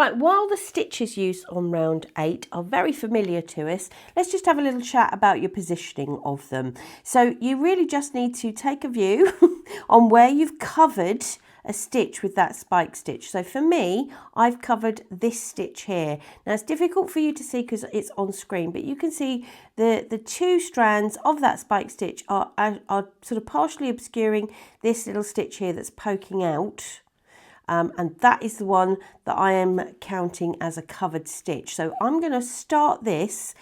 Right, while the stitches used on round 8 are very familiar to us, let's just have a little chat about your positioning of them. So you really just need to take a view on where you've covered a stitch with that spike stitch. So for me, I've covered this stitch here. Now it's difficult for you to see because it's on screen, but you can see the two strands of that spike stitch are sort of partially obscuring this little stitch here that's poking out. And that is the one that I am counting as a covered stitch. So I'm going to start this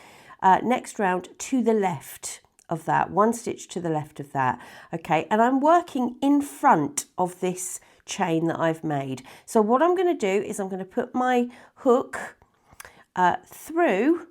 next round to the left of that, one stitch to the left of that. Okay, and I'm working in front of this chain that I've made. So what I'm going to do is I'm going to put my hook through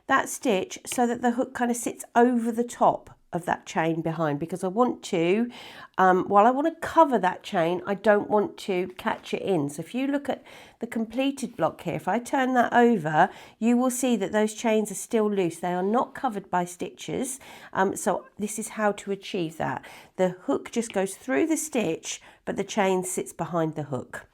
that stitch so that the hook kind of sits over the top of that chain behind, because I want to, while I want to cover that chain, I don't want to catch it in. So if you look at the completed block here, if I turn that over, you will see that those chains are still loose. They are not covered by stitches. So this is how to achieve that. The hook just goes through the stitch, but the chain sits behind the hook.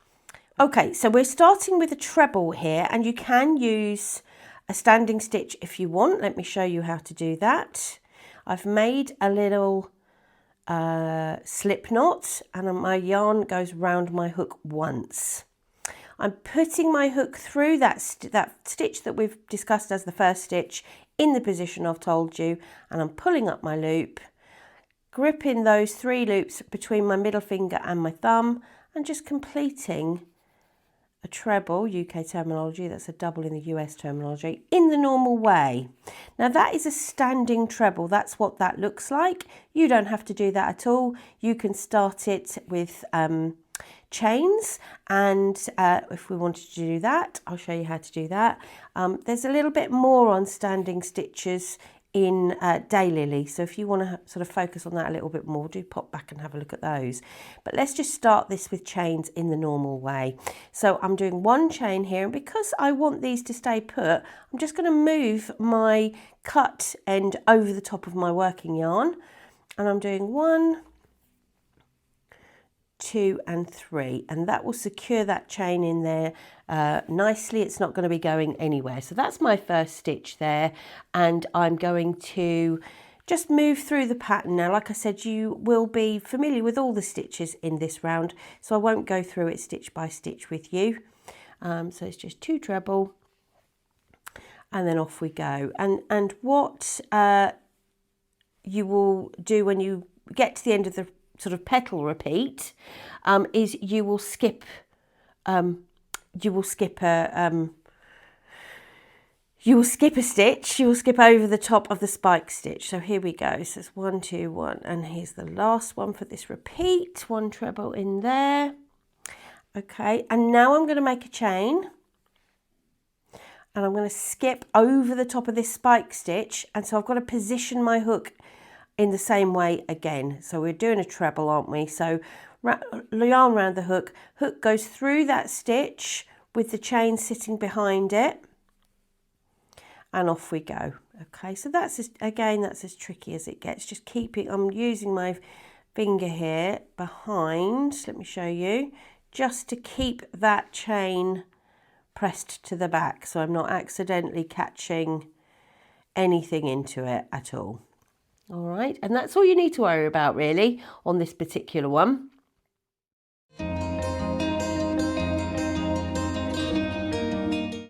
Okay, so we're starting with a treble here, and you can use a standing stitch if you want. Let me show you how to do that. I've made a little slip knot, and my yarn goes round my hook once. I'm putting my hook through that stitch that we've discussed as the first stitch in the position I've told you, and I'm pulling up my loop, gripping those 3 loops between my middle finger and my thumb, and just completing a treble, UK terminology, that's a double in the US terminology, in the normal way. Now that is a standing treble, that's what that looks like. You don't have to do that at all. You can start it with chains, and if we wanted to do that, I'll show you how to do that. There's a little bit more on standing stitches in Daylily, so if you want to sort of focus on that a little bit more, do pop back and have a look at those. But let's just start this with chains in the normal way. So I'm doing 1 chain here, and because I want these to stay put, I'm just going to move my cut end over the top of my working yarn, and I'm doing 1, 2 and 3, and that will secure that chain in there nicely. It's not going to be going anywhere. So that's my first stitch there, and I'm going to just move through the pattern. Now, like I said, you will be familiar with all the stitches in this round, so I won't go through it stitch by stitch with you. So it's just 2 treble, and then off we go. And what you will do when you get to the end of the sort of petal repeat is you will skip a stitch. You will skip over the top of the spike stitch. So here we go. So it's 1, 2, 1, and here's the last one for this repeat. 1 treble in there. Okay, and now I'm going to make a chain, and I'm going to skip over the top of this spike stitch, and so I've got to position my hook in the same way again. So we're doing a treble, aren't we? So yarn around the hook, hook goes through that stitch with the chain sitting behind it, and off we go. Okay, so that's as tricky as it gets. Just keeping, I'm using my finger here behind, let me show you, just to keep that chain pressed to the back so I'm not accidentally catching anything into it at all. All right, and that's all you need to worry about really on this particular one.